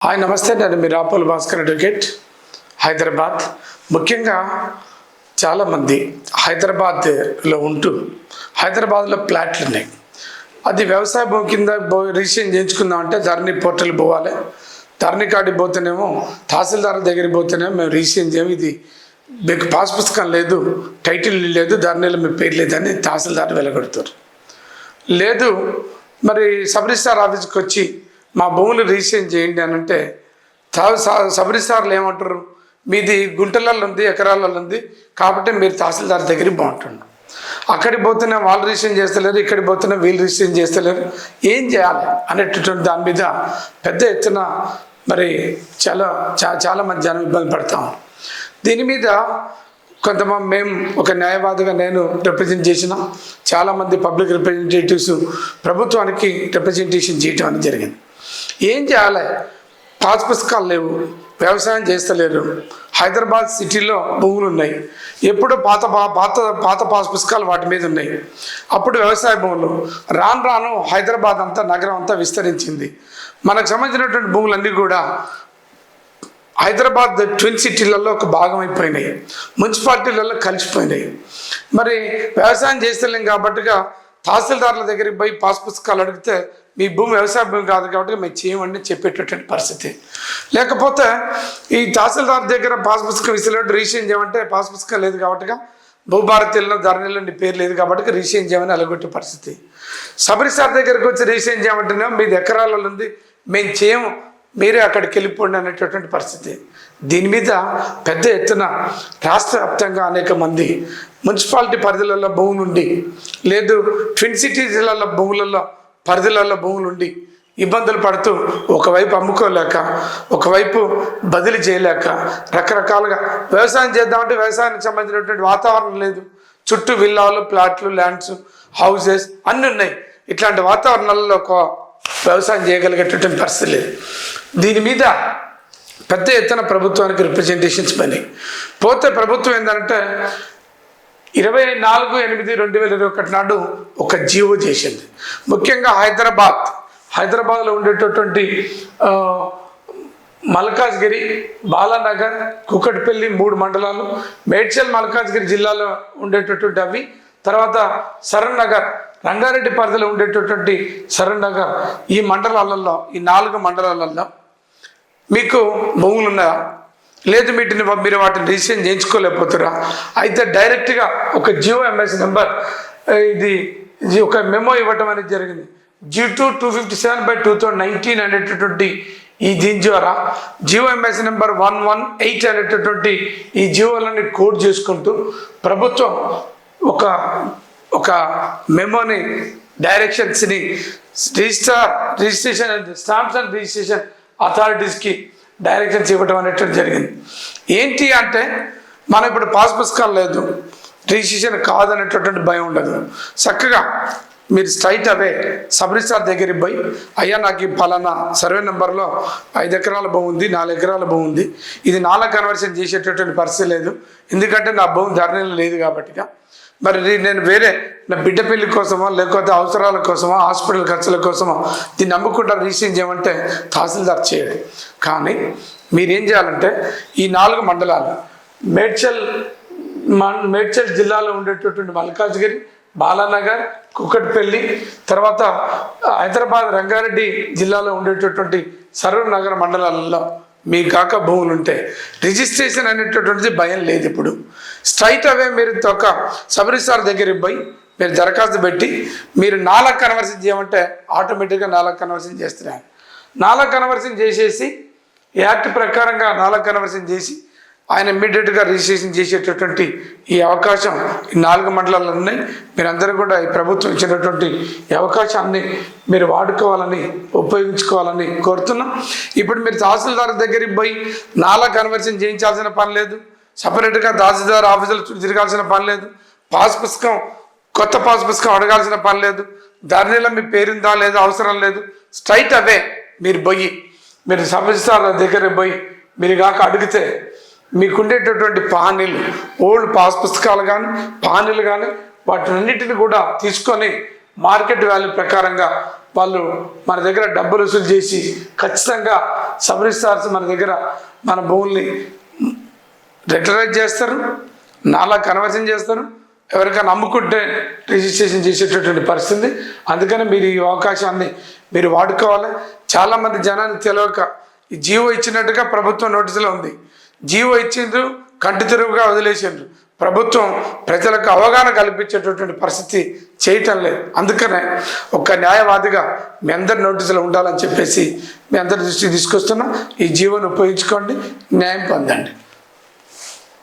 Hi నమస్తే, నేను మీ Rapol Bhaskar advocate, Hyderabad. ముఖ్యంగా చాలామంది హైదరాబాద్లో ఉంటూ హైదరాబాద్లో ప్లాట్లు ఉన్నాయి. అది వ్యవసాయ భూమి కింద రిజిస్ట్రేషన్ చేయించుకుందామంటే ధరణి పోర్టల్ పోవాలి. ధరణి కాడికి పోతేనేమో తహసీల్దార్ దగ్గరికి పోతేనేమో మేము రిజిస్ట్రేషన్ చేయము, ఇది మీకు పాస్ పుస్తకం లేదు, టైటిల్ లేదు, ధరణిలో మీ పేరు లేదని తహసీల్దార్ వెలగొడతారు. లేదు మరి సబ్ రిజిస్ట్రార్ ఆఫీస్కి వచ్చి మా భూములు రిజిస్ట్రేషన్ చేయండి అని అంటే సబ్ రిజిస్ట్రార్లు ఏమంటారు, మీది గుంటలలో ఉంది, ఎకరాలలో ఉంది, కాబట్టి మీరు తహసీల్దార్ దగ్గరికి బాగుంటుంది. అక్కడికి పోతేనే వాళ్ళు రిజిస్ట్రేషన్ చేస్తలేరు, ఇక్కడికి పోతేనే వీళ్ళు రిజిస్ట్రేషన్ చేస్తలేరు, ఏం చేయాలి అనేటటువంటి దాని మీద పెద్ద ఎత్తున మరి చాలామంది జనం ఇబ్బంది పడతాం. దీని మీద కొంతమంది మేము ఒక న్యాయవాదిగా నేను రిప్రజెంట్ చేసిన చాలామంది పబ్లిక్ రిప్రజెంటేటివ్స్ ప్రభుత్వానికి రిప్రజెంటేషన్ చేయటం అనేది జరిగింది. ఏం చేయాలి, పాస్ పుస్తకాలు లేవు, వ్యవసాయం చేస్తలేరు, హైదరాబాద్ సిటీలో భూములు ఉన్నాయి, ఎప్పుడు పాత పాస్ పుస్తకాలు వాటి మీద ఉన్నాయి. అప్పుడు వ్యవసాయ భూములు రాను రాను హైదరాబాద్ అంతా నగరం అంతా విస్తరించింది. మనకు సంబంధించినటువంటి భూములన్నీ కూడా హైదరాబాద్ ట్విన్ సిటీలలో ఒక భాగం అయిపోయినాయి, మున్సిపాలిటీలలో కలిసిపోయినాయి. మరి వ్యవసాయం చేస్తలేం కాబట్టిగా తహసీల్దార్ల దగ్గరికి పోయి పాస్ పుస్తకాలు అడిగితే మీ భూమి వ్యవసాయ భూమి కాదు కాబట్టి మేము చేయమని చెప్పేటటువంటి పరిస్థితి. లేకపోతే ఈ తహసీల్దార్ దగ్గర పాస్ పుస్తకం ఇస్తలేడు, రిజిస్ట్రేషన్ చేయమంటే పాస్ పుస్తకం లేదు కాబట్టిగా భూభారతిలో ధరణిలో నీ పేరు లేదు కాబట్టి రిజిస్ట్రేషన్ చేయమని అలగొట్టే పరిస్థితి. సబ్ రిజిస్ట్రార్ దగ్గరికి వచ్చి రిజిస్ట్రేషన్ చేయమంటేనే మీది ఎకరాలలో ఉంది, మేము చేయము, మీరే అక్కడికి వెళ్ళిపోండి అనేటటువంటి పరిస్థితి. దీని మీద పెద్ద ఎత్తున రాష్ట్ర వ్యాప్తంగా అనేక మంది మున్సిపాలిటీ పరిధిలలో భూములుండి, లేదు ట్విన్ సిటీలలో భూములలో పరిధిలలో భూములుండి ఇబ్బందులు పడుతూ ఒకవైపు అమ్ముకోలేక, ఒకవైపు బదిలీ చేయలేక, రకరకాలుగా వ్యవసాయం చేద్దామంటే వ్యవసాయానికి సంబంధించినటువంటి వాతావరణం లేదు, చుట్టూ విల్లాలు, ప్లాట్లు, ల్యాండ్స్, హౌసెస్ అన్నీ ఉన్నాయి. ఇట్లాంటి వాతావరణాలలో ఒక వ్యవసాయం చేయగలిగేటటువంటి పరిస్థితి లేదు. దీని మీద పెద్ద ఎత్తున ప్రభుత్వానికి రిప్రజెంటేషన్స్ పని పోతే ప్రభుత్వం ఏంటంటే 24/8/2021 నాడు ఒక జీవో చేసింది. ముఖ్యంగా హైదరాబాద్లో ఉండేటటువంటి మల్కాజ్గిరి, బాలానగర్, కుకట్పల్లి 3 మండలాలు, మేడ్చల్ మల్కాజ్గిరి జిల్లాలో ఉండేటటువంటి అవి, తర్వాత సరూర్ నగర్ రంగారెడ్డి పరిధిలో ఉండేటటువంటి సరూర్ నగర్, ఈ మండలాలలో, ఈ 4 మండలాలలో మీకు భూములు ఉన్నాయా, లేదు మీరు వాటిని రిజిస్ట్రేషన్ చేయించుకోలేకపోతారా, అయితే డైరెక్ట్గా ఒక జియో ఎంఎస్ నెంబర్, ఇది ఒక మెమో ఇవ్వటం అనేది జరిగింది. G2/257/2019 అనేటటువంటి ఈ దీని ద్వారా జియో ఎంఎస్ నెంబర్ 118 అనేటటువంటి ఈ జియోలని కోడ్ చేసుకుంటూ ప్రభుత్వం ఒక మెమోని, డైరెక్షన్స్ని రిజిస్ట్రేషన్ స్టాంప్స్ అండ్ రిజిస్ట్రేషన్ అథారిటీస్కి డైరెక్షన్స్ ఇవ్వడం అనేటువంటి జరిగింది. ఏంటి అంటే మనం ఇప్పుడు పాస్ పుస్తకాలు లేదు, రిజిస్ట్రేషన్ కాదనేటటువంటి భయం ఉండదు. చక్కగా మీరు స్ట్రైట్ అవే సబ్ రిజిస్ట్రార్ దగ్గరికి పోయి, అయ్యా నాకు ఈ పలానా సర్వే నెంబర్లో 5 ఎకరాల భూమి ఉంది, 4 ఎకరాల భూమి ఉంది, ఇది 4 కన్వర్షన్ చేసేటటువంటి పరిస్థితి లేదు, ఎందుకంటే నా భూమి ధరణిలో లేదు కాబట్టిగా, మరి నేను వేరే నా బిడ్డ పెళ్లి కోసమో లేకపోతే అవసరాల కోసమో హాస్పిటల్ ఖర్చుల కోసమో దీన్ని నమ్ముకుంటా రిజిస్ట్రేషన్ చేయమంటే తహసీల్దార్ చేయడు. కానీ మీరేం చేయాలంటే ఈ 4 మండలాలు మేడ్చల్ జిల్లాలో ఉండేటటువంటి మల్కాజ్గిరి, బాలానగర్, కుకట్పల్లి, తర్వాత హైదరాబాద్ రంగారెడ్డి జిల్లాలో ఉండేటటువంటి సరూర్ నగర్ మండలాలలో మీ కాక భూములు ఉంటే రిజిస్ట్రేషన్ అనేటటువంటిది భయం లేదు. ఇప్పుడు స్ట్రైట్ అవే మీరు ఒక సబ్ రిజిస్ట్రార్ దగ్గరికి పోయి మీరు దరఖాస్తు పెట్టి మీరు 4 కన్వర్షన్ చేయమంటే ఆటోమేటిక్గా 4 కన్వర్షన్ చేస్తున్నారు. 4 కన్వర్షన్ చేసేసి యాక్ట్ ప్రకారంగా 4 కన్వర్షన్ చేసి ఆయన ఇమ్మీడియట్గా రిజిస్ట్రేషన్ చేసేటటువంటి ఈ అవకాశం ఈ 4 మండలాలు ఉన్నాయి. మీరందరూ కూడా ఈ ప్రభుత్వం ఇచ్చినటువంటి ఈ అవకాశాన్ని మీరు వాడుకోవాలని, ఉపయోగించుకోవాలని కోరుతున్నాం. ఇప్పుడు మీరు తహసీల్దార్ దగ్గరికి పోయి 4 కన్వర్షన్ చేయించాల్సిన పని లేదు, సపరేట్గా తహసీల్దార్ ఆఫీసులు తిరగాల్సిన పని లేదు, కొత్త పాస్ పుస్తకం అడగాల్సిన పని లేదు, ధరణిలో మీ పేరుందా లేదా అవసరం లేదు. స్ట్రైట్ అవే మీరు సబ్ రిజిస్ట్రార్ దగ్గరికి పోయి మీరు కాక అడిగితే మీకుండేటటువంటి పానీలు, ఓల్డ్ పాస్ పుస్తకాలు కానీ పానీలు కానీ వాటినన్నిటిని కూడా తీసుకొని మార్కెట్ వాల్యూ ప్రకారంగా వాళ్ళు మన దగ్గర డబ్బులు వసూలు చేసి ఖచ్చితంగా సబ్ రిజిస్ట్రార్స్ మన దగ్గర మన భూముల్ని రెగ్యులరైజ్ చేస్తారు, నాలా కన్వర్షన్ చేస్తారు, ఎవరికైనా అమ్ముకుంటే రిజిస్ట్రేషన్ చేసేటటువంటి పరిస్థితి. అందుకని మీరు ఈ అవకాశాన్ని మీరు వాడుకోవాలి. చాలామంది జనానికి తెలియక ఈ జీవో ఇచ్చినట్టుగా ప్రభుత్వం నోటీసులో ఉంది, జీవో ఇచ్చిండ్రు కంటి తిరుగుగా వదిలేసిండ్రు. ప్రభుత్వం ప్రజలకు అవగాహన కల్పించేటటువంటి పరిస్థితి చేయటం లేదు. అందుకనే ఒక న్యాయవాదిగా మీ అందరి నోటీసులు ఉండాలని చెప్పేసి మీ అందరి దృష్టికి తీసుకొస్తున్నా. ఈ జీవోను ఉపయోగించుకోండి, న్యాయం పొందండి.